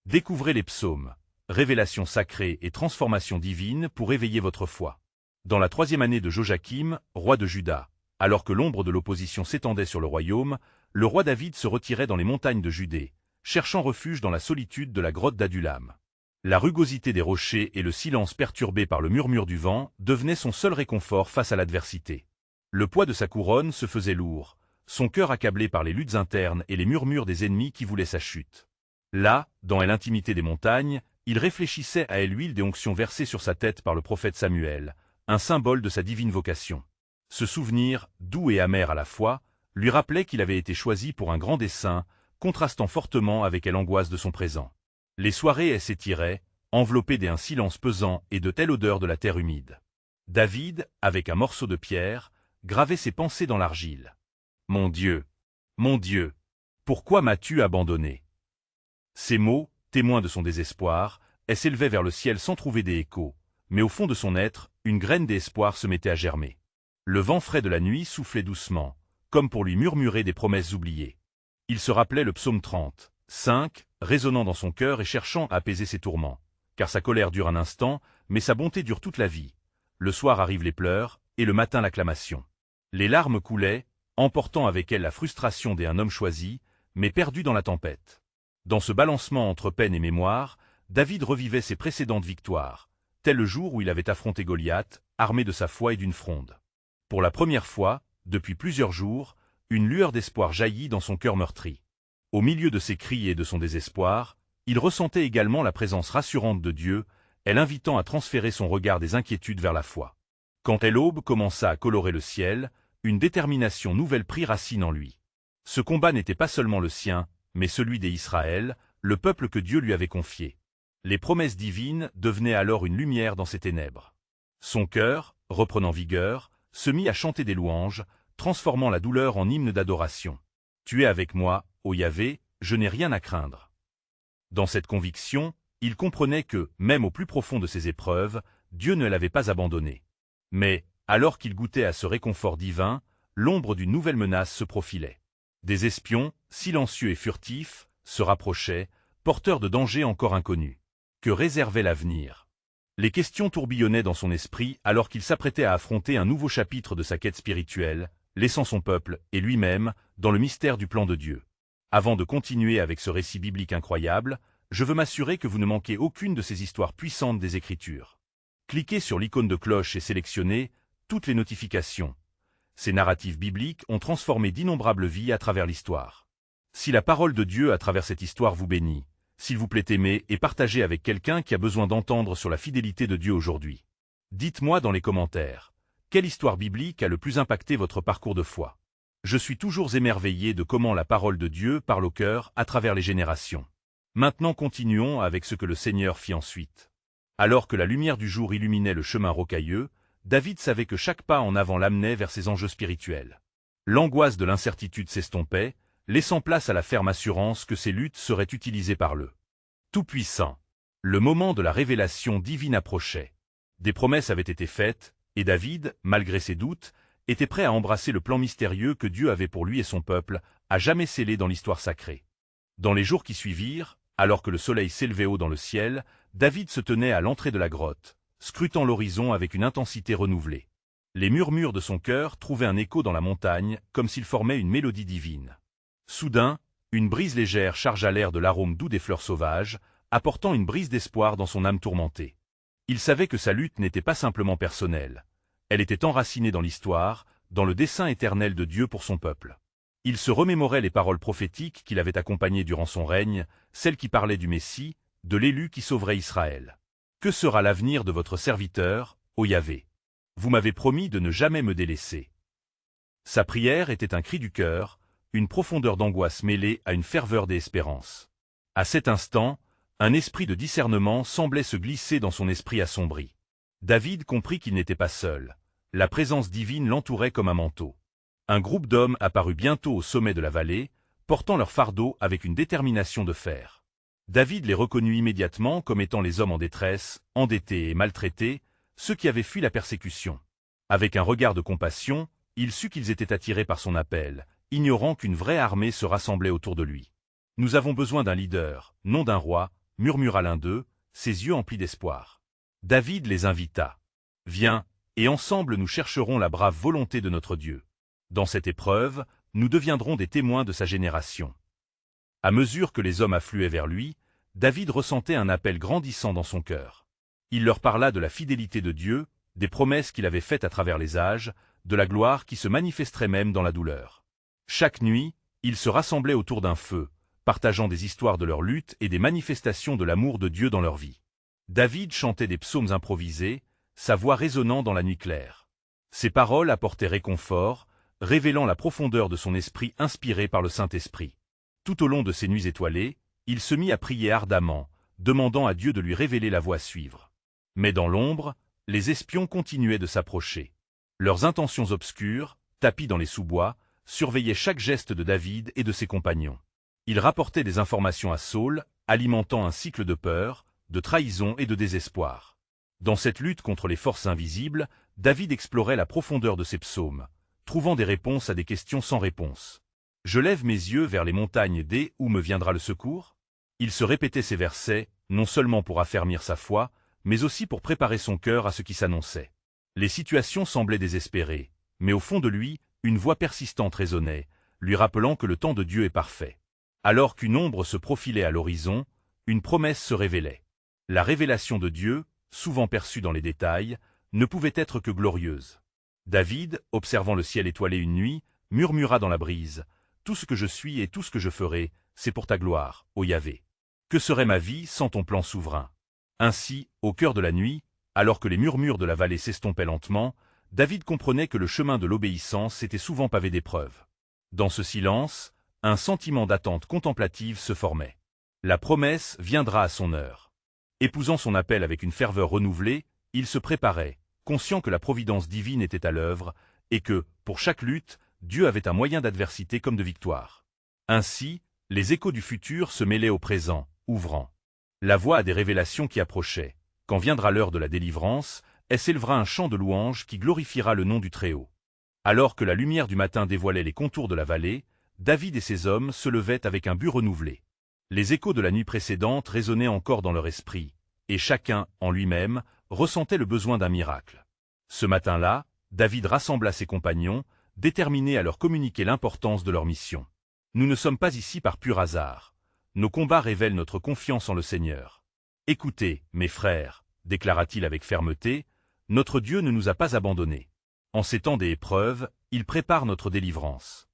Découvrez les psaumes, révélations sacrées et transformations divines pour éveiller votre foi. Dans la 3e année de Joachim, roi de Juda, alors que l'ombre de l'opposition s'étendait sur le royaume, le roi David se retirait dans les montagnes de Judée, cherchant refuge dans la solitude de la grotte d'Adullam. La rugosité des rochers et le silence perturbé par le murmure du vent devenaient son seul réconfort face à l'adversité. Le poids de sa couronne se faisait lourd, son cœur accablé par les luttes internes et les murmures des ennemis qui voulaient sa chute. Là, dans l'intimité des montagnes, il réfléchissait à l'huile des onctions versées sur sa tête par le prophète Samuel, un symbole de sa divine vocation. Ce souvenir, doux et amer à la fois, lui rappelait qu'il avait été choisi pour un grand dessein, contrastant fortement avec l'angoisse de son présent. Les soirées s'étiraient, enveloppées d'un silence pesant et de telle odeur de la terre humide. David, avec un morceau de pierre, gravait ses pensées dans l'argile. « Mon Dieu, pourquoi m'as-tu abandonné ?» Ces mots, témoins de son désespoir, s'élevaient vers le ciel sans trouver des échos, mais au fond de son être, une graine d'espoir se mettait à germer. Le vent frais de la nuit soufflait doucement, comme pour lui murmurer des promesses oubliées. Il se rappelait le psaume 30, 5, résonnant dans son cœur et cherchant à apaiser ses tourments, car sa colère dure un instant, mais sa bonté dure toute la vie. Le soir arrivent les pleurs, et le matin l'acclamation. Les larmes coulaient, emportant avec elles la frustration d'un homme choisi, mais perdu dans la tempête. Dans ce balancement entre peine et mémoire, David revivait ses précédentes victoires, tel le jour où il avait affronté Goliath, armé de sa foi et d'une fronde. Pour la première fois, depuis plusieurs jours, une lueur d'espoir jaillit dans son cœur meurtri. Au milieu de ses cris et de son désespoir, il ressentait également la présence rassurante de Dieu, l'invitant à transférer son regard des inquiétudes vers la foi. Quand l'aube commença à colorer le ciel, une détermination nouvelle prit racine en lui. Ce combat n'était pas seulement le sien, mais celui des Israël, le peuple que Dieu lui avait confié. Les promesses divines devenaient alors une lumière dans ses ténèbres. Son cœur, reprenant vigueur, se mit à chanter des louanges, transformant la douleur en hymne d'adoration. « Tu es avec moi, ô Yahvé, je n'ai rien à craindre. » Dans cette conviction, il comprenait que, même au plus profond de ses épreuves, Dieu ne l'avait pas abandonné. Mais, alors qu'il goûtait à ce réconfort divin, l'ombre d'une nouvelle menace se profilait. Des espions, silencieux et furtifs, se rapprochaient, porteurs de dangers encore inconnus. Que réservait l'avenir? Les questions tourbillonnaient dans son esprit alors qu'il s'apprêtait à affronter un nouveau chapitre de sa quête spirituelle, laissant son peuple, et lui-même, dans le mystère du plan de Dieu. Avant de continuer avec ce récit biblique incroyable, je veux m'assurer que vous ne manquez aucune de ces histoires puissantes des Écritures. Cliquez sur l'icône de cloche et sélectionnez toutes les notifications. Ces narratifs bibliques ont transformé d'innombrables vies à travers l'histoire. Si la parole de Dieu à travers cette histoire vous bénit, s'il vous plaît aimez et partagez avec quelqu'un qui a besoin d'entendre sur la fidélité de Dieu aujourd'hui. Dites-moi dans les commentaires, quelle histoire biblique a le plus impacté votre parcours de foi? Je suis toujours émerveillé de comment la parole de Dieu parle au cœur à travers les générations. Maintenant continuons avec ce que le Seigneur fit ensuite. Alors que la lumière du jour illuminait le chemin rocailleux, David savait que chaque pas en avant l'amenait vers ses enjeux spirituels. L'angoisse de l'incertitude s'estompait, laissant place à la ferme assurance que ses luttes seraient utilisées par le Tout-Puissant. Le moment de la révélation divine approchait. Des promesses avaient été faites, et David, malgré ses doutes, était prêt à embrasser le plan mystérieux que Dieu avait pour lui et son peuple, à jamais scellé dans l'histoire sacrée. Dans les jours qui suivirent, alors que le soleil s'élevait haut dans le ciel, David se tenait à l'entrée de la grotte, scrutant l'horizon avec une intensité renouvelée. Les murmures de son cœur trouvaient un écho dans la montagne, comme s'ils formaient une mélodie divine. Soudain, une brise légère chargea l'air de l'arôme doux des fleurs sauvages, apportant une brise d'espoir dans son âme tourmentée. Il savait que sa lutte n'était pas simplement personnelle. Elle était enracinée dans l'histoire, dans le dessein éternel de Dieu pour son peuple. Il se remémorait les paroles prophétiques qui l'avaient accompagné durant son règne, celles qui parlaient du Messie, de l'élu qui sauverait Israël. Que sera l'avenir de votre serviteur, ô Yahvé? Vous m'avez promis de ne jamais me délaisser. Sa prière était un cri du cœur, une profondeur d'angoisse mêlée à une ferveur d'espérance. À cet instant, un esprit de discernement semblait se glisser dans son esprit assombri. David comprit qu'il n'était pas seul. La présence divine l'entourait comme un manteau. Un groupe d'hommes apparut bientôt au sommet de la vallée, portant leur fardeau avec une détermination de fer. David les reconnut immédiatement comme étant les hommes en détresse, endettés et maltraités, ceux qui avaient fui la persécution. Avec un regard de compassion, il sut qu'ils étaient attirés par son appel, ignorant qu'une vraie armée se rassemblait autour de lui. Nous avons besoin d'un leader, non d'un roi, murmura l'un d'eux, ses yeux emplis d'espoir. David les invita. « Viens, et ensemble nous chercherons la brave volonté de notre Dieu. Dans cette épreuve, nous deviendrons des témoins de sa génération. » À mesure que les hommes affluaient vers lui, David ressentait un appel grandissant dans son cœur. Il leur parla de la fidélité de Dieu, des promesses qu'il avait faites à travers les âges, de la gloire qui se manifesterait même dans la douleur. Chaque nuit, ils se rassemblaient autour d'un feu, partageant des histoires de leur lutte et des manifestations de l'amour de Dieu dans leur vie. David chantait des psaumes improvisés, sa voix résonnant dans la nuit claire. Ses paroles apportaient réconfort, révélant la profondeur de son esprit inspiré par le Saint-Esprit. Tout au long de ces nuits étoilées, il se mit à prier ardemment, demandant à Dieu de lui révéler la voie à suivre. Mais dans l'ombre, les espions continuaient de s'approcher. Leurs intentions obscures, tapis dans les sous-bois, surveillaient chaque geste de David et de ses compagnons. Ils rapportaient des informations à Saül, alimentant un cycle de peur, de trahison et de désespoir. Dans cette lutte contre les forces invisibles, David explorait la profondeur de ses psaumes, trouvant des réponses à des questions sans réponse. « Je lève mes yeux vers les montagnes d'Où où me viendra le secours ?» Il se répétait ces versets, non seulement pour affermir sa foi, mais aussi pour préparer son cœur à ce qui s'annonçait. Les situations semblaient désespérées, mais au fond de lui, une voix persistante résonnait, lui rappelant que le temps de Dieu est parfait. Alors qu'une ombre se profilait à l'horizon, une promesse se révélait. La révélation de Dieu, souvent perçue dans les détails, ne pouvait être que glorieuse. David, observant le ciel étoilé une nuit, murmura dans la brise, « Tout ce que je suis et tout ce que je ferai, c'est pour ta gloire, ô Yahvé. Que serait ma vie sans ton plan souverain ?» Ainsi, au cœur de la nuit, alors que les murmures de la vallée s'estompaient lentement, David comprenait que le chemin de l'obéissance était souvent pavé d'épreuves. Dans ce silence, un sentiment d'attente contemplative se formait. La promesse viendra à son heure. Épousant son appel avec une ferveur renouvelée, il se préparait, conscient que la providence divine était à l'œuvre, et que, pour chaque lutte, Dieu avait un moyen d'adversité comme de victoire. Ainsi, les échos du futur se mêlaient au présent, ouvrant la voie à des révélations qui approchaient. Quand viendra l'heure de la délivrance, elle s'élèvera un chant de louange qui glorifiera le nom du Très-Haut. Alors que la lumière du matin dévoilait les contours de la vallée, David et ses hommes se levaient avec un but renouvelé. Les échos de la nuit précédente résonnaient encore dans leur esprit, et chacun, en lui-même, ressentait le besoin d'un miracle. Ce matin-là, David rassembla ses compagnons, déterminés à leur communiquer l'importance de leur mission. « Nous ne sommes pas ici par pur hasard. Nos combats révèlent notre confiance en le Seigneur. Écoutez, mes frères, déclara-t-il avec fermeté, notre Dieu ne nous a pas abandonnés. En ces temps des épreuves, il prépare notre délivrance. »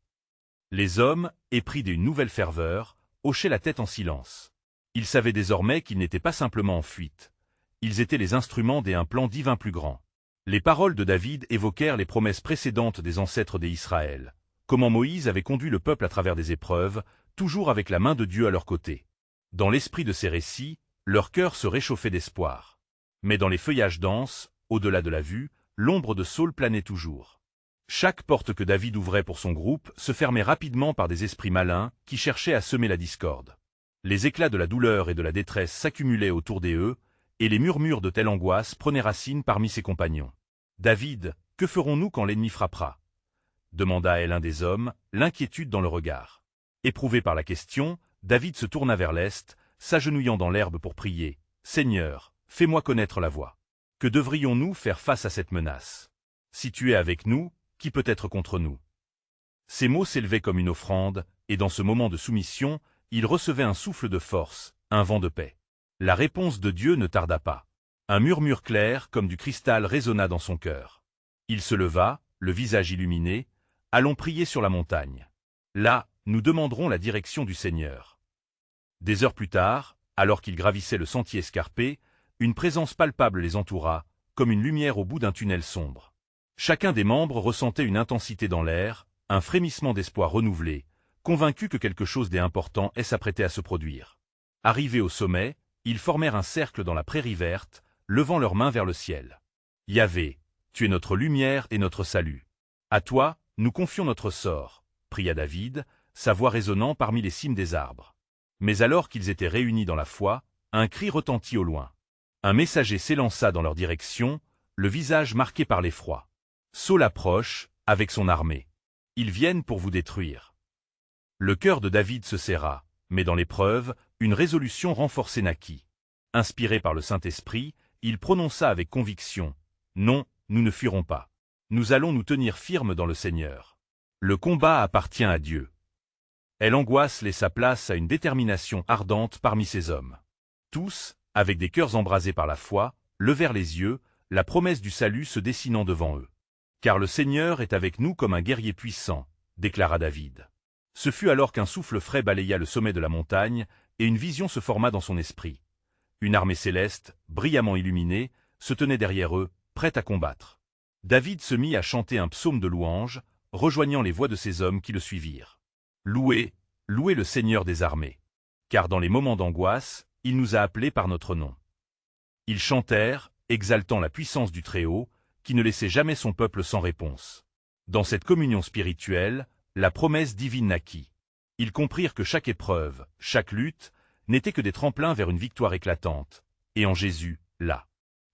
Les hommes, épris d'une nouvelle ferveur, hochaient la tête en silence. Ils savaient désormais qu'ils n'étaient pas simplement en fuite. Ils étaient les instruments d'un plan divin plus grand. Les paroles de David évoquèrent les promesses précédentes des ancêtres d'Israël, comment Moïse avait conduit le peuple à travers des épreuves, toujours avec la main de Dieu à leur côté. Dans l'esprit de ces récits, leur cœur se réchauffait d'espoir. Mais dans les feuillages denses, au-delà de la vue, l'ombre de Saül planait toujours. Chaque porte que David ouvrait pour son groupe se fermait rapidement par des esprits malins qui cherchaient à semer la discorde. Les éclats de la douleur et de la détresse s'accumulaient autour d'eux, et les murmures de telle angoisse prenaient racine parmi ses compagnons. « David, que ferons-nous quand l'ennemi frappera ?» demanda l'un des hommes, l'inquiétude dans le regard. Éprouvé par la question, David se tourna vers l'est, s'agenouillant dans l'herbe pour prier. « Seigneur, fais-moi connaître la voie. Que devrions-nous faire face à cette menace? Si tu es avec nous, qui peut être contre nous ?» Ces mots s'élevaient comme une offrande, et dans ce moment de soumission, il recevait un souffle de force, un vent de paix. La réponse de Dieu ne tarda pas. Un murmure clair comme du cristal résonna dans son cœur. Il se leva, le visage illuminé. « Allons prier sur la montagne. Là, nous demanderons la direction du Seigneur. » Des heures plus tard, alors qu'ils gravissaient le sentier escarpé, une présence palpable les entoura, comme une lumière au bout d'un tunnel sombre. Chacun des membres ressentait une intensité dans l'air, un frémissement d'espoir renouvelé, convaincu que quelque chose d'important s'apprêtait à se produire. Arrivés au sommet, ils formèrent un cercle dans la prairie verte, levant leurs mains vers le ciel. « Yahvé, tu es notre lumière et notre salut. À toi, nous confions notre sort, » pria David, sa voix résonnant parmi les cimes des arbres. Mais alors qu'ils étaient réunis dans la foi, un cri retentit au loin. Un messager s'élança dans leur direction, le visage marqué par l'effroi. « Saül approche, avec son armée. Ils viennent pour vous détruire. » Le cœur de David se serra, mais dans l'épreuve, Une résolution renforcée naquit. Inspiré par le Saint-Esprit, il prononça avec conviction « Non, nous ne fuirons pas. Nous allons nous tenir firmes dans le Seigneur. Le combat appartient à Dieu. » L'angoisse laissa place à une détermination ardente parmi ces hommes. Tous, avec des cœurs embrasés par la foi, levèrent les yeux, la promesse du salut se dessinant devant eux. « Car le Seigneur est avec nous comme un guerrier puissant », déclara David. Ce fut alors qu'un souffle frais balaya le sommet de la montagne, et une vision se forma dans son esprit. Une armée céleste, brillamment illuminée, se tenait derrière eux, prête à combattre. David se mit à chanter un psaume de louange, rejoignant les voix de ces hommes qui le suivirent. Louez, louez le Seigneur des armées. Car dans les moments d'angoisse, il nous a appelés par notre nom. Ils chantèrent, exaltant la puissance du Très-Haut, qui ne laissait jamais son peuple sans réponse. Dans cette communion spirituelle, la promesse divine naquit. Ils comprirent que chaque épreuve, chaque lutte, n'était que des tremplins vers une victoire éclatante, et en Jésus, la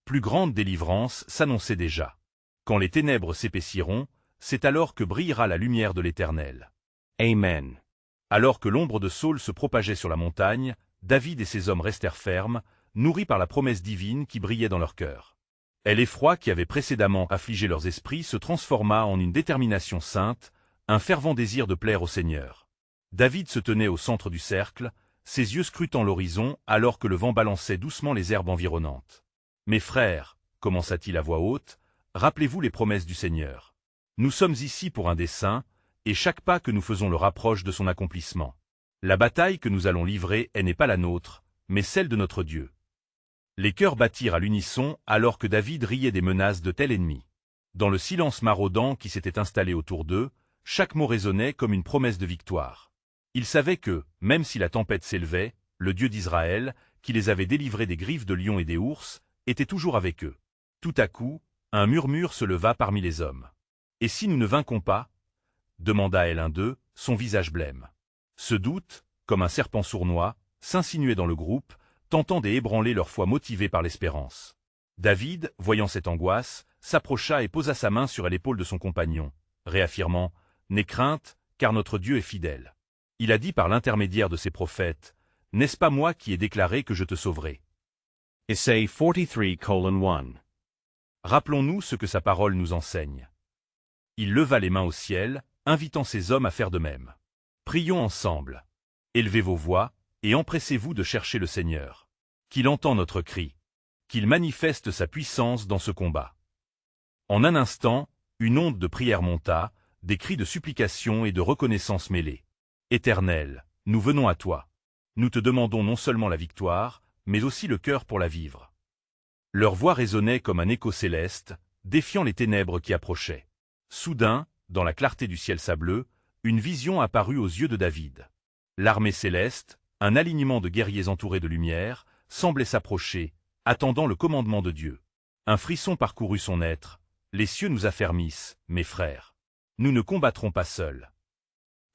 plus grande délivrance s'annonçait déjà. Quand les ténèbres s'épaissiront, c'est alors que brillera la lumière de l'Éternel. Amen. Alors que l'ombre de Saül se propageait sur la montagne, David et ses hommes restèrent fermes, nourris par la promesse divine qui brillait dans leur cœur. L'effroi qui avait précédemment affligé leurs esprits se transforma en une détermination sainte, un fervent désir de plaire au Seigneur. David se tenait au centre du cercle, ses yeux scrutant l'horizon alors que le vent balançait doucement les herbes environnantes. « Mes frères, commença-t-il à voix haute, rappelez-vous les promesses du Seigneur. Nous sommes ici pour un dessein, et chaque pas que nous faisons le rapproche de son accomplissement. La bataille que nous allons livrer n'est pas la nôtre, mais celle de notre Dieu. » Les cœurs battirent à l'unisson alors que David riait des menaces de tel ennemi. Dans le silence maraudant qui s'était installé autour d'eux, chaque mot résonnait comme une promesse de victoire. Ils savaient que, même si la tempête s'élevait, le Dieu d'Israël, qui les avait délivrés des griffes de lions et des ours, était toujours avec eux. Tout à coup, un murmure se leva parmi les hommes. « Et si nous ne vainquons pas » demanda l'un d'eux, son visage blême. Ce doute, comme un serpent sournois, s'insinuait dans le groupe, tentant d'ébranler leur foi motivée par l'espérance. David, voyant cette angoisse, s'approcha et posa sa main sur l'épaule de son compagnon, réaffirmant « N'aie crainte, car notre Dieu est fidèle. Il a dit par l'intermédiaire de ses prophètes, « N'est-ce pas moi qui ai déclaré que je te sauverai » Ésaïe 43:1. Rappelons-nous ce que sa parole nous enseigne. Il leva les mains au ciel, invitant ses hommes à faire de même. Prions ensemble. Élevez vos voix, et empressez-vous de chercher le Seigneur. Qu'il entend notre cri. Qu'il manifeste sa puissance dans ce combat. En un instant, une onde de prière monta, des cris de supplication et de reconnaissance mêlés. Éternel, nous venons à toi. Nous te demandons non seulement la victoire, mais aussi le cœur pour la vivre. Leur voix résonnait comme un écho céleste, défiant les ténèbres qui approchaient. Soudain, dans la clarté du ciel sableux, une vision apparut aux yeux de David. L'armée céleste, un alignement de guerriers entourés de lumière, semblait s'approcher, attendant le commandement de Dieu. Un frisson parcourut son être. Les cieux nous affermissent, mes frères. Nous ne combattrons pas seuls.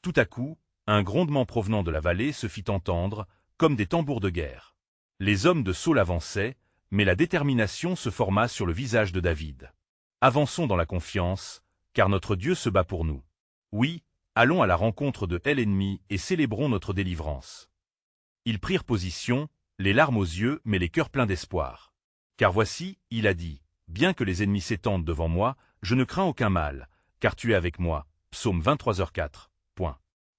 Tout à coup, un grondement provenant de la vallée se fit entendre, comme des tambours de guerre. Les hommes de Saül avançaient, mais la détermination se forma sur le visage de David. Avançons dans la confiance, car notre Dieu se bat pour nous. Oui, allons à la rencontre de l'ennemi et célébrons notre délivrance. Ils prirent position, les larmes aux yeux mais les cœurs pleins d'espoir. Car voici, il a dit, bien que les ennemis s'étendent devant moi, je ne crains aucun mal, car tu es avec moi. Psaume 23h4.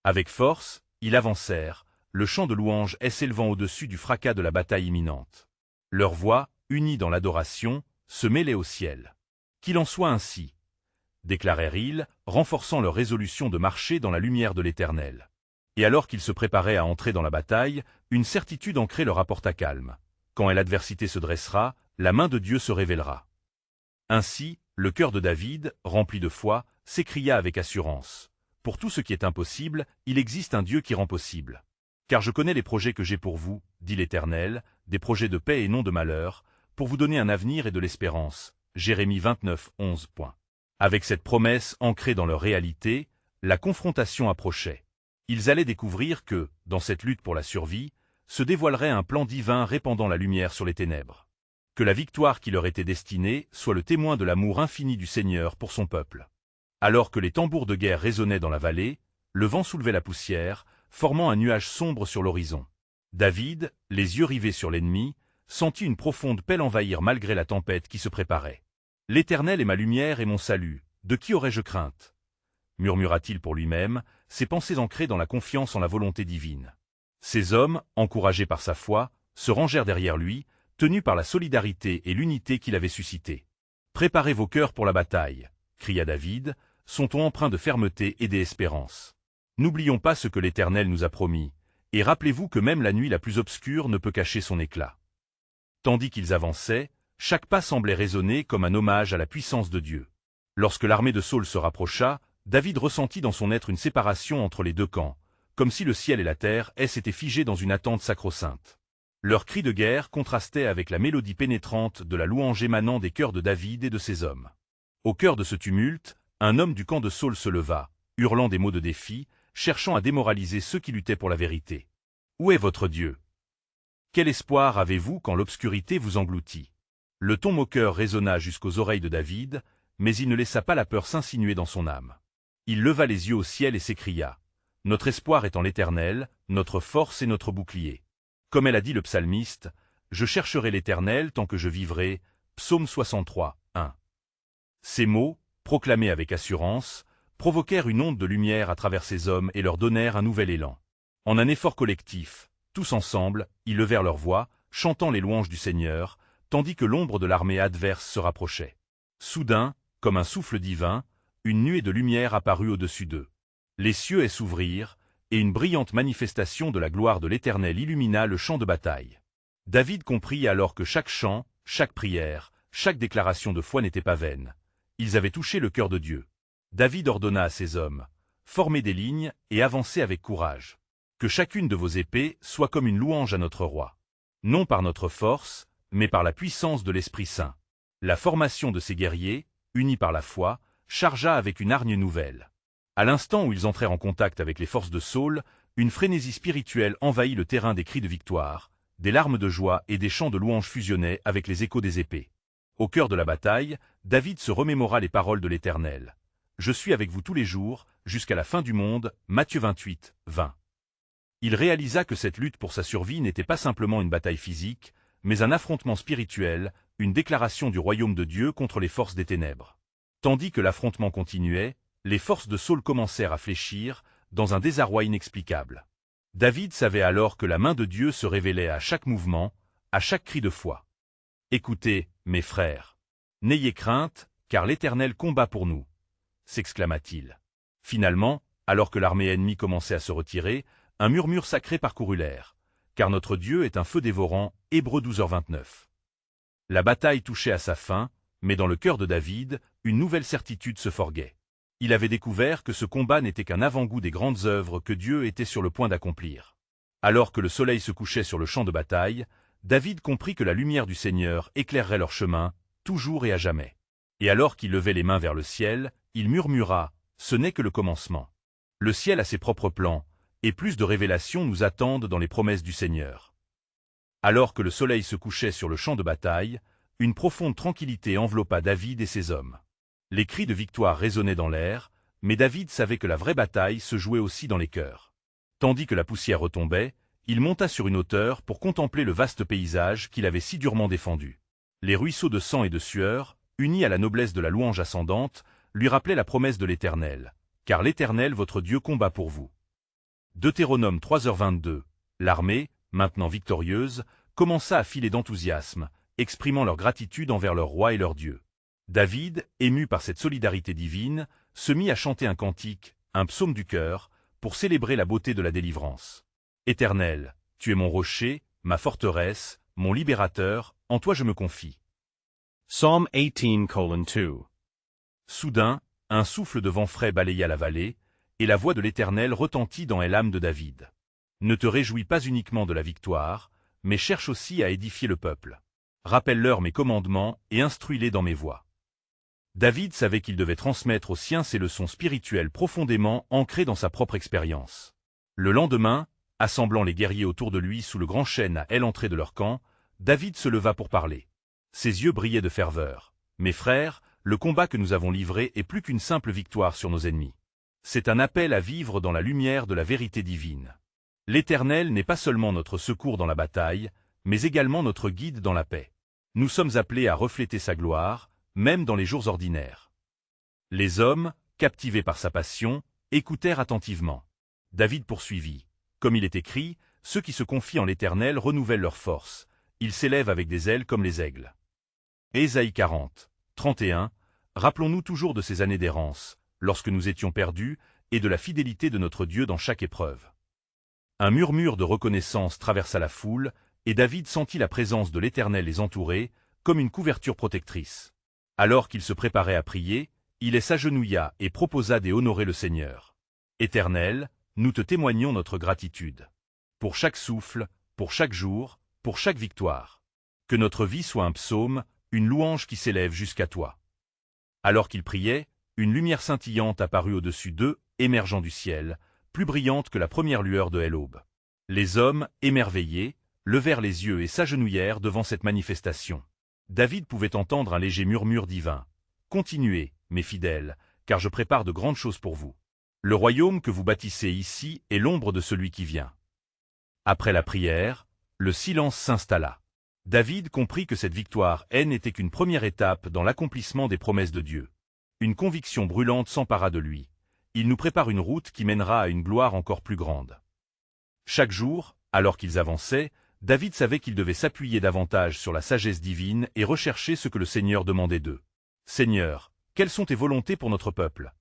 Avec force, ils avancèrent, le chant de louange s'élevant au-dessus du fracas de la bataille imminente. Leurs voix, unies dans l'adoration, se mêlaient au ciel. Qu'il en soit ainsi, déclarèrent-ils, renforçant leur résolution de marcher dans la lumière de l'Éternel. Et alors qu'ils se préparaient à entrer dans la bataille, une certitude ancrée leur apporta calme. Quand l'adversité se dressera, la main de Dieu se révélera. Ainsi, le cœur de David, rempli de foi, s'écria avec assurance. Pour tout ce qui est impossible, il existe un Dieu qui rend possible. Car je connais les projets que j'ai pour vous, dit l'Éternel, des projets de paix et non de malheur, pour vous donner un avenir et de l'espérance. Jérémie 29:11. Avec cette promesse ancrée dans leur réalité, la confrontation approchait. Ils allaient découvrir que, dans cette lutte pour la survie, se dévoilerait un plan divin répandant la lumière sur les ténèbres. Que la victoire qui leur était destinée soit le témoin de l'amour infini du Seigneur pour son peuple. Alors que les tambours de guerre résonnaient dans la vallée, le vent soulevait la poussière, formant un nuage sombre sur l'horizon. David, les yeux rivés sur l'ennemi, sentit une profonde paix l'envahir malgré la tempête qui se préparait. « L'Éternel est ma lumière et mon salut, de qui aurais-je crainte ?» murmura-t-il pour lui-même, ses pensées ancrées dans la confiance en la volonté divine. Ces hommes, encouragés par sa foi, se rangèrent derrière lui, tenus par la solidarité et l'unité qu'il avait suscitée. « Préparez vos cœurs pour la bataille !» cria David, son ton empreint de fermeté et d'espérance. « N'oublions pas ce que l'Éternel nous a promis, et rappelez-vous que même la nuit la plus obscure ne peut cacher son éclat. » Tandis qu'ils avançaient, chaque pas semblait résonner comme un hommage à la puissance de Dieu. Lorsque l'armée de Saül se rapprocha, David ressentit dans son être une séparation entre les deux camps, comme si le ciel et la terre s'étaient figés dans une attente sacro-sainte. Leurs cris de guerre contrastaient avec la mélodie pénétrante de la louange émanant des cœurs de David et de ses hommes. Au cœur de ce tumulte, un homme du camp de Saül se leva, hurlant des mots de défi, cherchant à démoraliser ceux qui luttaient pour la vérité. « Où est votre Dieu? Quel espoir avez-vous quand l'obscurité vous engloutit ?» Le ton moqueur résonna jusqu'aux oreilles de David, mais il ne laissa pas la peur s'insinuer dans son âme. Il leva les yeux au ciel et s'écria « Notre espoir est en l'Éternel, notre force et notre bouclier. » Comme elle a dit le psalmiste, « Je chercherai l'Éternel tant que je vivrai » Psaume 63, 1. Ces mots, proclamés avec assurance, provoquèrent une onde de lumière à travers ces hommes et leur donnèrent un nouvel élan. En un effort collectif, tous ensemble, ils levèrent leur voix, chantant les louanges du Seigneur, tandis que l'ombre de l'armée adverse se rapprochait. Soudain, comme un souffle divin, une nuée de lumière apparut au-dessus d'eux. Les cieux s'ouvrirent, et une brillante manifestation de la gloire de l'Éternel illumina le champ de bataille. David comprit alors que chaque chant, chaque prière, chaque déclaration de foi n'était pas vaine. Ils avaient touché le cœur de Dieu. David ordonna à ses hommes, « Formez des lignes et avancez avec courage. Que chacune de vos épées soit comme une louange à notre roi. Non par notre force, mais par la puissance de l'Esprit Saint. » La formation de ces guerriers, unis par la foi, chargea avec une hargne nouvelle. À l'instant où ils entrèrent en contact avec les forces de Saül, une frénésie spirituelle envahit le terrain des cris de victoire, des larmes de joie et des chants de louange fusionnaient avec les échos des épées. Au cœur de la bataille, David se remémora les paroles de l'Éternel. « Je suis avec vous tous les jours, jusqu'à la fin du monde » Matthieu 28, 20. Il réalisa que cette lutte pour sa survie n'était pas simplement une bataille physique, mais un affrontement spirituel, une déclaration du royaume de Dieu contre les forces des ténèbres. Tandis que l'affrontement continuait, les forces de Saül commencèrent à fléchir, dans un désarroi inexplicable. David savait alors que la main de Dieu se révélait à chaque mouvement, à chaque cri de foi. « Écoutez, mes frères. N'ayez crainte, car l'Éternel combat pour nous » s'exclama-t-il. Finalement, alors que l'armée ennemie commençait à se retirer, un murmure sacré parcourut l'air. « Car notre Dieu est un feu dévorant » Hébreux 12h29. La bataille touchait à sa fin, mais dans le cœur de David, une nouvelle certitude se forgeait. Il avait découvert que ce combat n'était qu'un avant-goût des grandes œuvres que Dieu était sur le point d'accomplir. Alors que le soleil se couchait sur le champ de bataille, David comprit que la lumière du Seigneur éclairerait leur chemin, toujours et à jamais. Et alors qu'il levait les mains vers le ciel, il murmura « Ce n'est que le commencement. Le ciel a ses propres plans, et plus de révélations nous attendent dans les promesses du Seigneur. » Alors que le soleil se couchait sur le champ de bataille, une profonde tranquillité enveloppa David et ses hommes. Les cris de victoire résonnaient dans l'air, mais David savait que la vraie bataille se jouait aussi dans les cœurs. Tandis que la poussière retombait, il monta sur une hauteur pour contempler le vaste paysage qu'il avait si durement défendu. Les ruisseaux de sang et de sueur, unis à la noblesse de la louange ascendante, lui rappelaient la promesse de l'Éternel. « Car l'Éternel votre Dieu combat pour vous. » Deutéronome 3h22. L'armée, maintenant victorieuse, commença à filer d'enthousiasme, exprimant leur gratitude envers leur roi et leur Dieu. David, ému par cette solidarité divine, se mit à chanter un cantique, un psaume du cœur, pour célébrer la beauté de la délivrance. « Éternel, tu es mon rocher, ma forteresse, mon libérateur, en toi je me confie. » Psalm 18:2. Soudain, un souffle de vent frais balaya la vallée, et la voix de l'Éternel retentit dans l'âme de David. « Ne te réjouis pas uniquement de la victoire, mais cherche aussi à édifier le peuple. Rappelle-leur mes commandements et instruis-les dans mes voies. » David savait qu'il devait transmettre aux siens ces leçons spirituelles profondément ancrées dans sa propre expérience. Le lendemain, assemblant les guerriers autour de lui sous le grand chêne à l'entrée de leur camp, David se leva pour parler. Ses yeux brillaient de ferveur. « Mes frères, le combat que nous avons livré est plus qu'une simple victoire sur nos ennemis. C'est un appel à vivre dans la lumière de la vérité divine. L'Éternel n'est pas seulement notre secours dans la bataille, mais également notre guide dans la paix. Nous sommes appelés à refléter sa gloire, même dans les jours ordinaires. Les hommes, captivés par sa passion, écoutèrent attentivement. David poursuivit. Comme il est écrit, ceux qui se confient en l'Éternel renouvellent leurs forces. Ils s'élèvent avec des ailes comme les aigles. Ésaïe 40, 31. Rappelons-nous toujours de ces années d'errance, lorsque nous étions perdus, et de la fidélité de notre Dieu dans chaque épreuve. Un murmure de reconnaissance traversa la foule, et David sentit la présence de l'Éternel les entourer, comme une couverture protectrice. Alors qu'il se préparait à prier, il s'agenouilla et proposa d'honorer le Seigneur. Éternel, nous te témoignons notre gratitude. Pour chaque souffle, pour chaque jour, pour chaque victoire. Que notre vie soit un psaume, une louange qui s'élève jusqu'à toi. Alors qu'il priait, une lumière scintillante apparut au-dessus d'eux, émergeant du ciel, plus brillante que la première lueur de l'aube. Les hommes, émerveillés, levèrent les yeux et s'agenouillèrent devant cette manifestation. David pouvait entendre un léger murmure divin. « Continuez, mes fidèles, car je prépare de grandes choses pour vous. Le royaume que vous bâtissez ici est l'ombre de celui qui vient. » Après la prière, le silence s'installa. David comprit que cette victoire n'était qu'une première étape dans l'accomplissement des promesses de Dieu. Une conviction brûlante s'empara de lui. Il nous prépare une route qui mènera à une gloire encore plus grande. Chaque jour, alors qu'ils avançaient, David savait qu'il devait s'appuyer davantage sur la sagesse divine et rechercher ce que le Seigneur demandait d'eux. « Seigneur, quelles sont tes volontés pour notre peuple ?»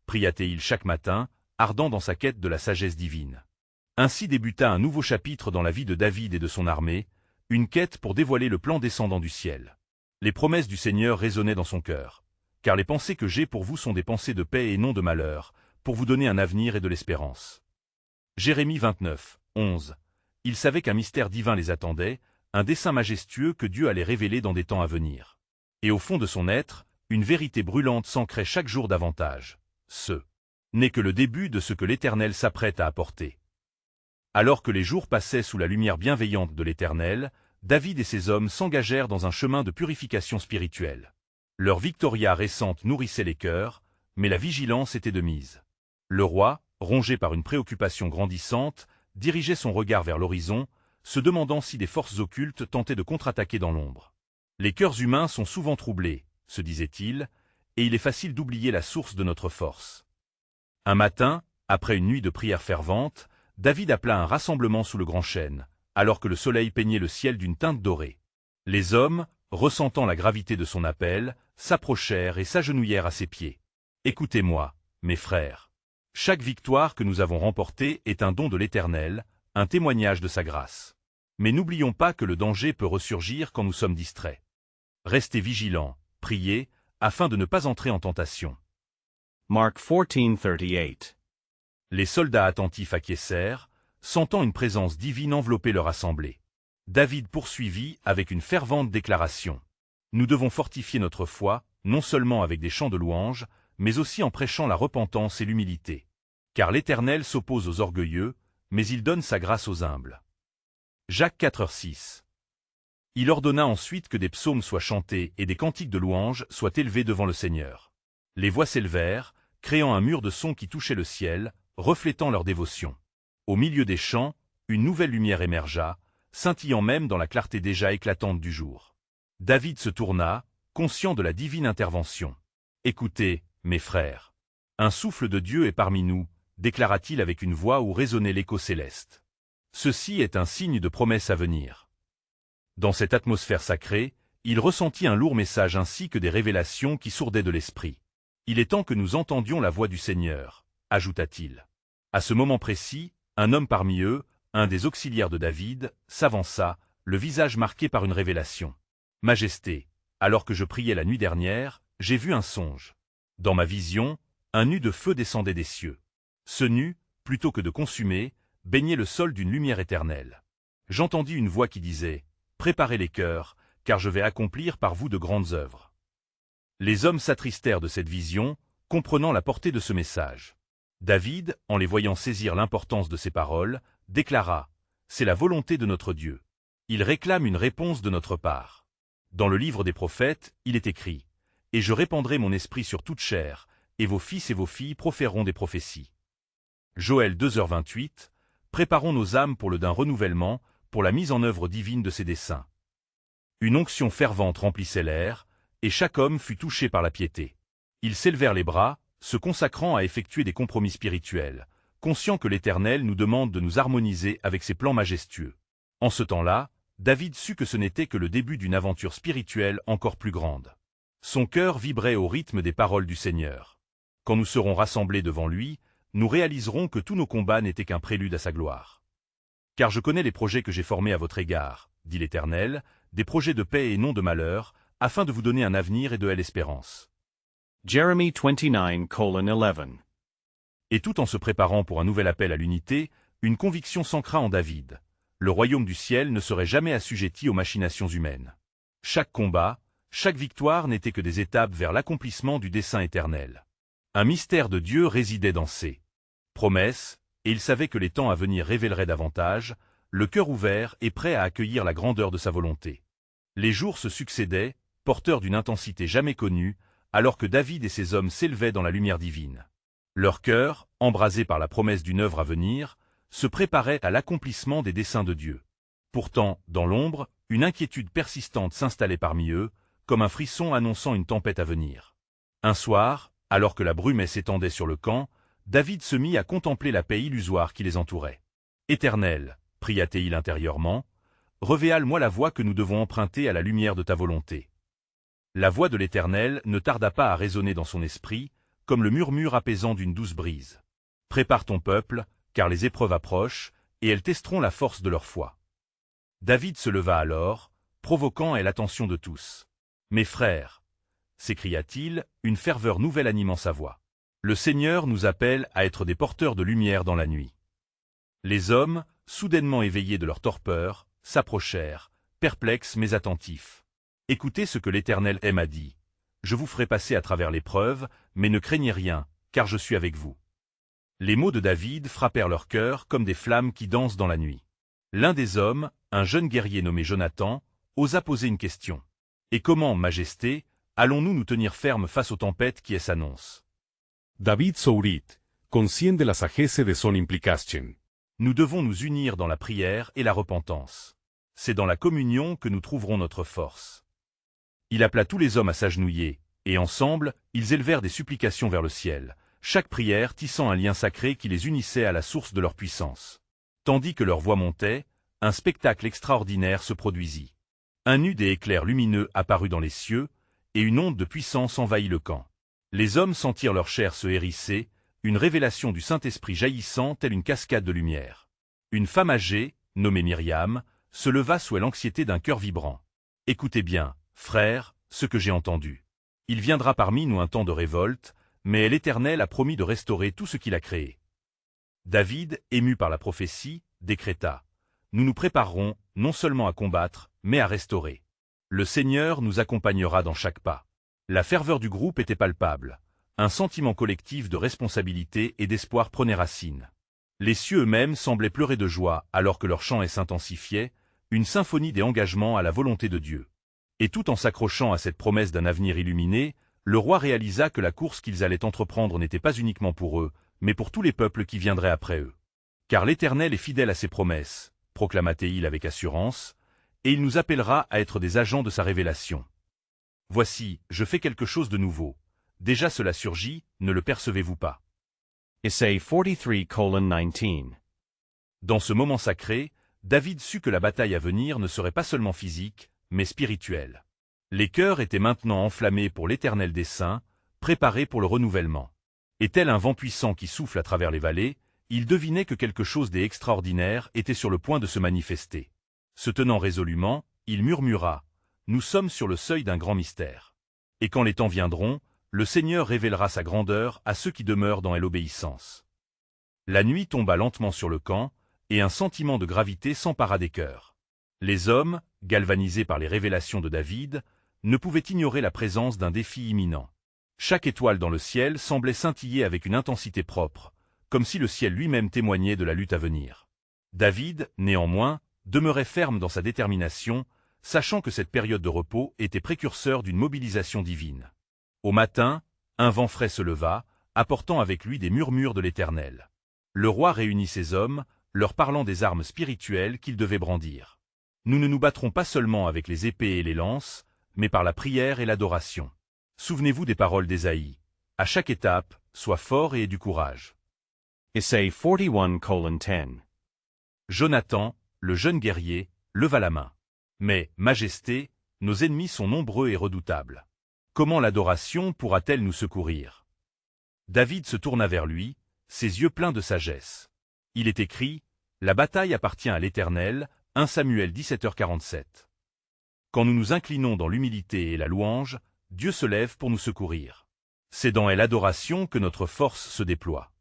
pria-t-il chaque matin, ardent dans sa quête de la sagesse divine. Ainsi débuta un nouveau chapitre dans la vie de David et de son armée, une quête pour dévoiler le plan descendant du ciel. Les promesses du Seigneur résonnaient dans son cœur. « Car les pensées que j'ai pour vous sont des pensées de paix et non de malheur, pour vous donner un avenir et de l'espérance. » Jérémie 29, 11. Il savait qu'un mystère divin les attendait, un dessein majestueux que Dieu allait révéler dans des temps à venir. Et au fond de son être, une vérité brûlante s'ancrait chaque jour davantage. Ce n'est que le début de ce que l'Éternel s'apprête à apporter. Alors que les jours passaient sous la lumière bienveillante de l'Éternel, David et ses hommes s'engagèrent dans un chemin de purification spirituelle. Leur victoria récente nourrissait les cœurs, mais la vigilance était de mise. Le roi, rongé par une préoccupation grandissante, dirigeait son regard vers l'horizon, se demandant si des forces occultes tentaient de contre-attaquer dans l'ombre. Les cœurs humains sont souvent troublés, se disait-il, et il est facile d'oublier la source de notre force. Un matin, après une nuit de prière fervente, David appela un rassemblement sous le grand chêne, alors que le soleil peignait le ciel d'une teinte dorée. Les hommes, ressentant la gravité de son appel, s'approchèrent et s'agenouillèrent à ses pieds. « Écoutez-moi, mes frères. Chaque victoire que nous avons remportée est un don de l'Éternel, un témoignage de sa grâce. Mais n'oublions pas que le danger peut ressurgir quand nous sommes distraits. Restez vigilants, priez, afin de ne pas entrer en tentation. » Mark 14:38. Les soldats attentifs acquiescèrent, sentant une présence divine envelopper leur assemblée. David poursuivit avec une fervente déclaration. « Nous devons fortifier notre foi, non seulement avec des chants de louange, mais aussi en prêchant la repentance et l'humilité. Car l'Éternel s'oppose aux orgueilleux, mais il donne sa grâce aux humbles. » Jacques 4:6. Il ordonna ensuite que des psaumes soient chantés et des cantiques de louange soient élevés devant le Seigneur. Les voix s'élevèrent, créant un mur de son qui touchait le ciel, reflétant leur dévotion. Au milieu des chants, une nouvelle lumière émergea, scintillant même dans la clarté déjà éclatante du jour. David se tourna, conscient de la divine intervention. « Écoutez, mes frères. Un souffle de Dieu est parmi nous, déclara-t-il avec une voix où résonnait l'écho céleste. Ceci est un signe de promesse à venir. » Dans cette atmosphère sacrée, il ressentit un lourd message ainsi que des révélations qui sourdaient de l'esprit. « Il est temps que nous entendions la voix du Seigneur, » ajouta-t-il. À ce moment précis, un homme parmi eux, un des auxiliaires de David, s'avança, le visage marqué par une révélation. « Majesté, alors que je priais la nuit dernière, j'ai vu un songe. Dans ma vision, un nu de feu descendait des cieux. Ce nu, plutôt que de consumer, baignait le sol d'une lumière éternelle. J'entendis une voix qui disait « Préparez les cœurs, car je vais accomplir par vous de grandes œuvres. » Les hommes s'attristèrent de cette vision, comprenant la portée de ce message. David, en les voyant saisir l'importance de ces paroles, déclara « C'est la volonté de notre Dieu. Il réclame une réponse de notre part. » Dans le livre des prophètes, il est écrit « Et je répandrai mon esprit sur toute chair, et vos fils et vos filles proféreront des prophéties. » Joël 2h28, préparons nos âmes pour le d'un renouvellement, pour la mise en œuvre divine de ses desseins. Une onction fervente remplissait l'air, et chaque homme fut touché par la piété. Ils s'élevèrent les bras, se consacrant à effectuer des compromis spirituels, conscients que l'Éternel nous demande de nous harmoniser avec ses plans majestueux. En ce temps-là, David sut que ce n'était que le début d'une aventure spirituelle encore plus grande. Son cœur vibrait au rythme des paroles du Seigneur. Quand nous serons rassemblés devant lui, nous réaliserons que tous nos combats n'étaient qu'un prélude à sa gloire. Car je connais les projets que j'ai formés à votre égard, dit l'Éternel, des projets de paix et non de malheur, afin de vous donner un avenir et de l'espérance. Jeremy 29:11. Et tout en se préparant pour un nouvel appel à l'unité, une conviction s'ancra en David. Le royaume du ciel ne serait jamais assujetti aux machinations humaines. Chaque combat, chaque victoire n'était que des étapes vers l'accomplissement du dessein éternel. Un mystère de Dieu résidait dans ces promesses, et il savait que les temps à venir révéleraient davantage, le cœur ouvert et prêt à accueillir la grandeur de sa volonté. Les jours se succédaient, porteurs d'une intensité jamais connue, alors que David et ses hommes s'élevaient dans la lumière divine. Leur cœur, embrasé par la promesse d'une œuvre à venir, se préparait à l'accomplissement des desseins de Dieu. Pourtant, dans l'ombre, une inquiétude persistante s'installait parmi eux, comme un frisson annonçant une tempête à venir. Un soir, alors que la brume s'étendait sur le camp, David se mit à contempler la paix illusoire qui les entourait. « Éternel, pria-t-il intérieurement, révèle-moi la voie que nous devons emprunter à la lumière de ta volonté. » La voix de l'Éternel ne tarda pas à résonner dans son esprit, comme le murmure apaisant d'une douce brise. « Prépare ton peuple, car les épreuves approchent, et elles testeront la force de leur foi. » David se leva alors, provoquant l'attention de tous. « Mes frères !» s'écria-t-il, une ferveur nouvelle animant sa voix. « Le Seigneur nous appelle à être des porteurs de lumière dans la nuit. » Les hommes, soudainement éveillés de leur torpeur, s'approchèrent, perplexes mais attentifs. « Écoutez ce que l'Éternel m'a dit. Je vous ferai passer à travers l'épreuve, mais ne craignez rien, car je suis avec vous. » Les mots de David frappèrent leur cœur comme des flammes qui dansent dans la nuit. L'un des hommes, un jeune guerrier nommé Jonathan, osa poser une question. « Et comment, Majesté, allons-nous nous tenir fermes face aux tempêtes qui s'annoncent ?» David Sourit, conscient de la sagesse de son implication. Nous devons nous unir dans la prière et la repentance. C'est dans la communion que nous trouverons notre force. Il appela tous les hommes à s'agenouiller, et ensemble, ils élevèrent des supplications vers le ciel, chaque prière tissant un lien sacré qui les unissait à la source de leur puissance. Tandis que leur voix montait, un spectacle extraordinaire se produisit. Un nu des éclairs lumineux apparut dans les cieux, et une onde de puissance envahit le camp. Les hommes sentirent leur chair se hérisser, une révélation du Saint-Esprit jaillissant telle une cascade de lumière. Une femme âgée, nommée Myriam, se leva sous l'anxiété d'un cœur vibrant. « Écoutez bien, frères, ce que j'ai entendu. Il viendra parmi nous un temps de révolte, mais l'Éternel a promis de restaurer tout ce qu'il a créé. » David, ému par la prophétie, décréta « Nous nous préparerons, non seulement à combattre, mais à restaurer. Le Seigneur nous accompagnera dans chaque pas. » La ferveur du groupe était palpable. Un sentiment collectif de responsabilité et d'espoir prenait racine. Les cieux eux-mêmes semblaient pleurer de joie alors que leur chant s'intensifiait, une symphonie des engagements à la volonté de Dieu. Et tout en s'accrochant à cette promesse d'un avenir illuminé, le roi réalisa que la course qu'ils allaient entreprendre n'était pas uniquement pour eux, mais pour tous les peuples qui viendraient après eux. « Car l'Éternel est fidèle à ses promesses, proclama-t-il avec assurance, et il nous appellera à être des agents de sa révélation. Voici, je fais quelque chose de nouveau. Déjà cela surgit, ne le percevez-vous pas? » Isaiah 43:19. Dans ce moment sacré, David sut que la bataille à venir ne serait pas seulement physique, mais spirituelle. Les cœurs étaient maintenant enflammés pour l'Éternel des saints, préparés pour le renouvellement. Et tel un vent puissant qui souffle à travers les vallées, il devinait que quelque chose d'extraordinaire était sur le point de se manifester. Se tenant résolument, il murmura « Nous sommes sur le seuil d'un grand mystère. Et quand les temps viendront, le Seigneur révélera sa grandeur à ceux qui demeurent dans l'obéissance. » La nuit tomba lentement sur le camp, et un sentiment de gravité s'empara des cœurs. Les hommes, galvanisés par les révélations de David, ne pouvaient ignorer la présence d'un défi imminent. Chaque étoile dans le ciel semblait scintiller avec une intensité propre, comme si le ciel lui-même témoignait de la lutte à venir. David, néanmoins, demeurait ferme dans sa détermination, sachant que cette période de repos était précurseur d'une mobilisation divine. Au matin, un vent frais se leva, apportant avec lui des murmures de l'Éternel. Le roi réunit ses hommes, leur parlant des armes spirituelles qu'ils devaient brandir. Nous ne nous battrons pas seulement avec les épées et les lances, mais par la prière et l'adoration. Souvenez-vous des paroles d'Ésaïe. À chaque étape, sois fort et aie du courage. Isaiah 41:10. Jonathan, le jeune guerrier, leva la main. Mais, Majesté, nos ennemis sont nombreux et redoutables. Comment l'adoration pourra-t-elle nous secourir? David se tourna vers lui, ses yeux pleins de sagesse. Il est écrit, « La bataille appartient à l'Éternel » 1 Samuel 17h47. Quand nous nous inclinons dans l'humilité et la louange, Dieu se lève pour nous secourir. C'est dans l'adoration que notre force se déploie.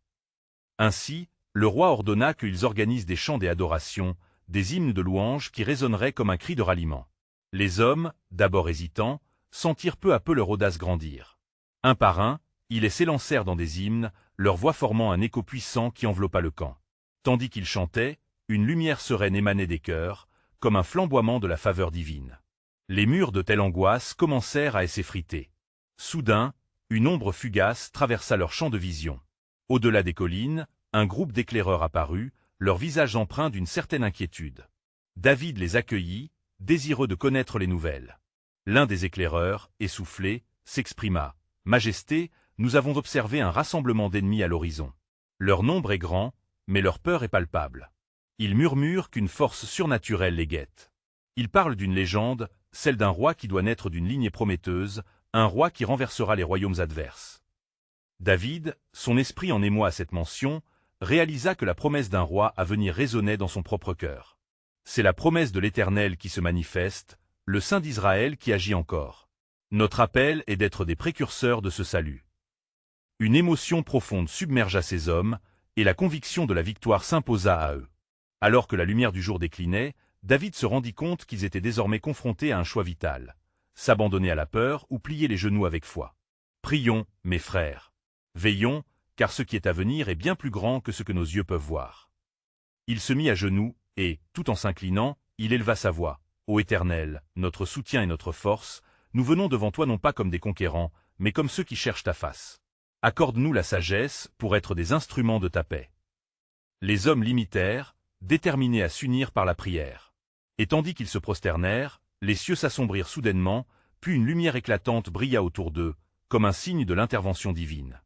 Ainsi, le roi ordonna qu'ils organisent des chants et adorations, des hymnes de louange qui résonneraient comme un cri de ralliement. Les hommes, d'abord hésitants, sentirent peu à peu leur audace grandir. Un par un, ils s'élancèrent dans des hymnes, leur voix formant un écho puissant qui enveloppa le camp. Tandis qu'ils chantaient, une lumière sereine émanait des cœurs, comme un flamboiement de la faveur divine. Les murs de telle angoisse commencèrent à s'effriter. Soudain, une ombre fugace traversa leur champ de vision. Au-delà des collines, un groupe d'éclaireurs apparut, leurs visages empreints d'une certaine inquiétude. David les accueillit, désireux de connaître les nouvelles. L'un des éclaireurs, essoufflé, s'exprima. « Majesté, nous avons observé un rassemblement d'ennemis à l'horizon. Leur nombre est grand, mais leur peur est palpable. Ils murmurent qu'une force surnaturelle les guette. Ils parlent d'une légende, celle d'un roi qui doit naître d'une lignée prometteuse, un roi qui renversera les royaumes adverses. » David, son esprit en émoi à cette mention, réalisa que la promesse d'un roi à venir résonnait dans son propre cœur. C'est la promesse de l'Éternel qui se manifeste, le Saint d'Israël qui agit encore. Notre appel est d'être des précurseurs de ce salut. Une émotion profonde submergea ces hommes, et la conviction de la victoire s'imposa à eux. Alors que la lumière du jour déclinait, David se rendit compte qu'ils étaient désormais confrontés à un choix vital. S'abandonner à la peur ou plier les genoux avec foi. Prions, mes frères. Veillons, car ce qui est à venir est bien plus grand que ce que nos yeux peuvent voir. Il se mit à genoux, et, tout en s'inclinant, il éleva sa voix. Ô Éternel, notre soutien et notre force, nous venons devant toi non pas comme des conquérants, mais comme ceux qui cherchent ta face. Accorde-nous la sagesse pour être des instruments de ta paix. Les hommes l'imitèrent, déterminés à s'unir par la prière. Et tandis qu'ils se prosternèrent, les cieux s'assombrirent soudainement, puis une lumière éclatante brilla autour d'eux, comme un signe de l'intervention divine.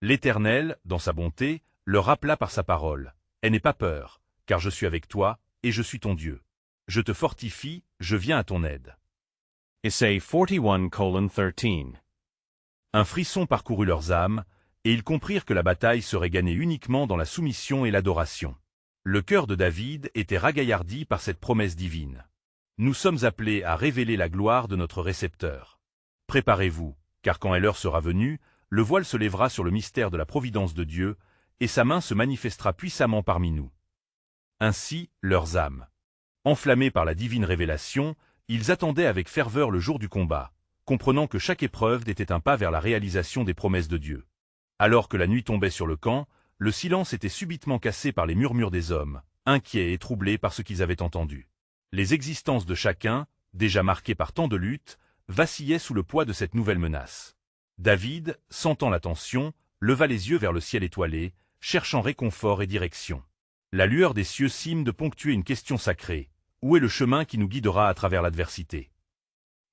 L'Éternel, dans sa bonté, leur rappela par sa parole. « N'aie pas peur, car je suis avec toi, et je suis ton Dieu. Je te fortifie, je viens à ton aide. » Isaiah 41:13. Un frisson parcourut leurs âmes, et ils comprirent que la bataille serait gagnée uniquement dans la soumission et l'adoration. Le cœur de David était ragaillardi par cette promesse divine. Nous sommes appelés à révéler la gloire de notre récepteur. Préparez-vous, car quand l'heure sera venue, le voile se lèvera sur le mystère de la providence de Dieu, et sa main se manifestera puissamment parmi nous. Ainsi, leurs âmes. Enflammés par la divine révélation, ils attendaient avec ferveur le jour du combat, comprenant que chaque épreuve était un pas vers la réalisation des promesses de Dieu. Alors que la nuit tombait sur le camp, le silence était subitement cassé par les murmures des hommes, inquiets et troublés par ce qu'ils avaient entendu. Les existences de chacun, déjà marquées par tant de luttes, vacillaient sous le poids de cette nouvelle menace. David, sentant la tension, leva les yeux vers le ciel étoilé, cherchant réconfort et direction. La lueur des cieux cime de ponctuer une question sacrée. Où est le chemin qui nous guidera à travers l'adversité?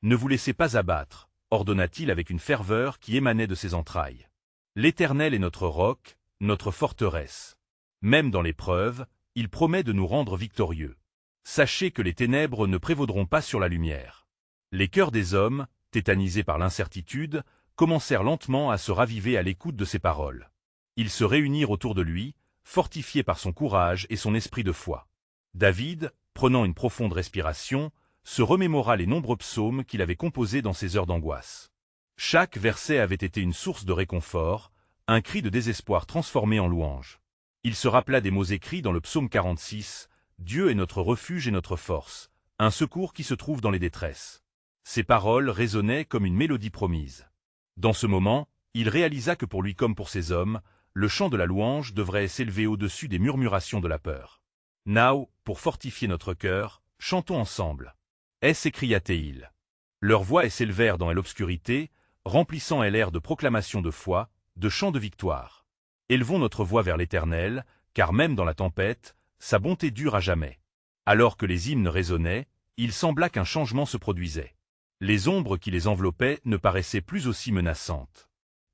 Ne vous laissez pas abattre, ordonna-t-il avec une ferveur qui émanait de ses entrailles. L'Éternel est notre roc, notre forteresse. Même dans l'épreuve, il promet de nous rendre victorieux. Sachez que les ténèbres ne prévaudront pas sur la lumière. Les cœurs des hommes, tétanisés par l'incertitude, commencèrent lentement à se raviver à l'écoute de ses paroles. Ils se réunirent autour de lui, fortifiés par son courage et son esprit de foi. David, prenant une profonde respiration, se remémora les nombreux psaumes qu'il avait composés dans ses heures d'angoisse. Chaque verset avait été une source de réconfort, un cri de désespoir transformé en louange. Il se rappela des mots écrits dans le psaume 46, « Dieu est notre refuge et notre force, un secours qui se trouve dans les détresses. » Ces paroles résonnaient comme une mélodie promise. Dans ce moment, il réalisa que pour lui comme pour ses hommes, le chant de la louange devrait s'élever au-dessus des murmurations de la peur. « Now, pour fortifier notre cœur, chantons ensemble. » s'écria-t-il. Leurs voix s'élevèrent dans l'obscurité, remplissant l'air de proclamations de foi, de chants de victoire. Élevons notre voix vers l'Éternel, car même dans la tempête, sa bonté dure à jamais. Alors que les hymnes résonnaient, il sembla qu'un changement se produisait. Les ombres qui les enveloppaient ne paraissaient plus aussi menaçantes.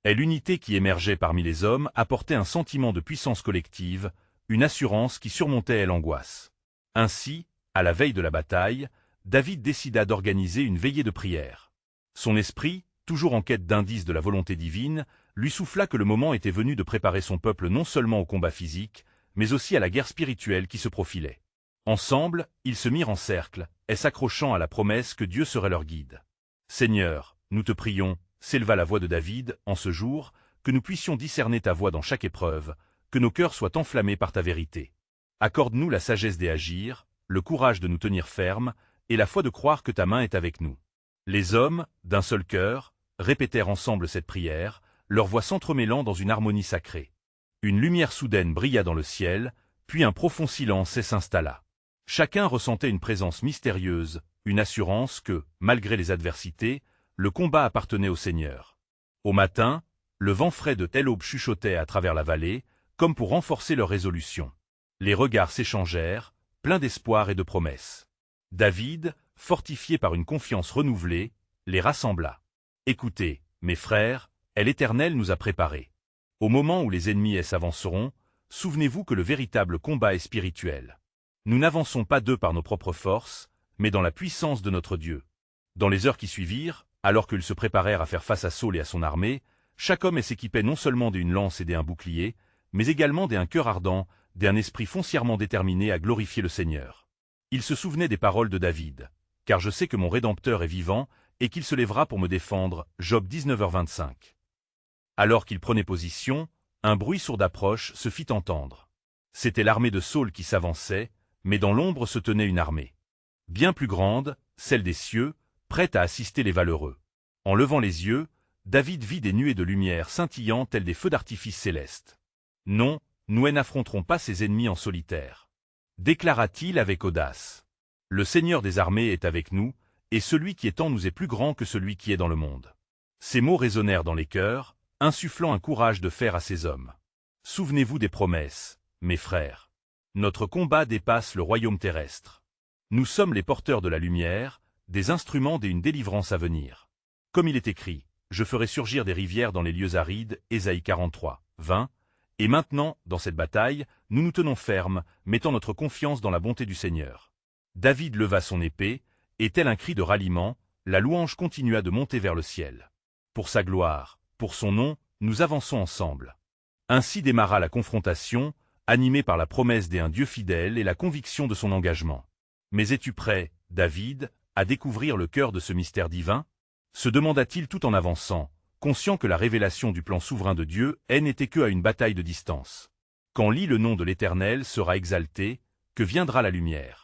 Et l'unité qui émergeait parmi les hommes apportait un sentiment de puissance collective, une assurance qui surmontait l'angoisse. Ainsi, à la veille de la bataille, David décida d'organiser une veillée de prière. Son esprit, toujours en quête d'indices de la volonté divine, lui souffla que le moment était venu de préparer son peuple non seulement au combat physique, mais aussi à la guerre spirituelle qui se profilait. Ensemble, ils se mirent en cercle, et s'accrochant à la promesse que Dieu serait leur guide. « Seigneur, nous te prions », s'éleva la voix de David, en ce jour, que nous puissions discerner ta voix dans chaque épreuve, que nos cœurs soient enflammés par ta vérité. Accorde-nous la sagesse d'agir, le courage de nous tenir fermes, et la foi de croire que ta main est avec nous. Les hommes, d'un seul cœur, répétèrent ensemble cette prière, leur voix s'entremêlant dans une harmonie sacrée. Une lumière soudaine brilla dans le ciel, puis un profond silence s'installa. Chacun ressentait une présence mystérieuse, une assurance que, malgré les adversités, le combat appartenait au Seigneur. Au matin, le vent frais de telle aube chuchotait à travers la vallée, comme pour renforcer leur résolution. Les regards s'échangèrent, pleins d'espoir et de promesses. David, fortifié par une confiance renouvelée, les rassembla. « Écoutez, mes frères, l'Éternel nous a préparés. Au moment où les ennemis s'avanceront, souvenez-vous que le véritable combat est spirituel. Nous n'avançons pas d'eux par nos propres forces, mais dans la puissance de notre Dieu. » Dans les heures qui suivirent, alors qu'ils se préparèrent à faire face à Saül et à son armée, chaque homme s'équipait non seulement d'une lance et d'un bouclier, mais également d'un cœur ardent, d'un esprit foncièrement déterminé à glorifier le Seigneur. Il se souvenait des paroles de David, « Car je sais que mon Rédempteur est vivant, et qu'il se lèvera pour me défendre. » Job 19h25. Alors qu'il prenait position, un bruit sourd d'approche se fit entendre. C'était l'armée de Saül qui s'avançait, mais dans l'ombre se tenait une armée. Bien plus grande, celle des cieux, prête à assister les valeureux. En levant les yeux, David vit des nuées de lumière scintillant tels des feux d'artifice célestes. « Non, nous n'affronterons pas ces ennemis en solitaire. » Déclara-t-il avec audace. « Le Seigneur des armées est avec nous, et celui qui est en nous est plus grand que celui qui est dans le monde. » Ces mots résonnèrent dans les cœurs, insufflant un courage de fer à ces hommes. Souvenez-vous des promesses, mes frères. Notre combat dépasse le royaume terrestre. Nous sommes les porteurs de la lumière, des instruments d'une délivrance à venir. Comme il est écrit, « Je ferai surgir des rivières dans les lieux arides » Ésaïe 43, 20. Et maintenant, dans cette bataille, nous nous tenons fermes, mettant notre confiance dans la bonté du Seigneur. David leva son épée, et tel un cri de ralliement, la louange continua de monter vers le ciel. Pour sa gloire, pour son nom, nous avançons ensemble. Ainsi démarra la confrontation, animée par la promesse d'un Dieu fidèle et la conviction de son engagement. Mais es-tu prêt, David, à découvrir le cœur de ce mystère divin? Se demanda-t-il tout en avançant, conscient que la révélation du plan souverain de Dieu n'était que à une bataille de distance. Quand lit le nom de l'Éternel sera exalté, que viendra la lumière.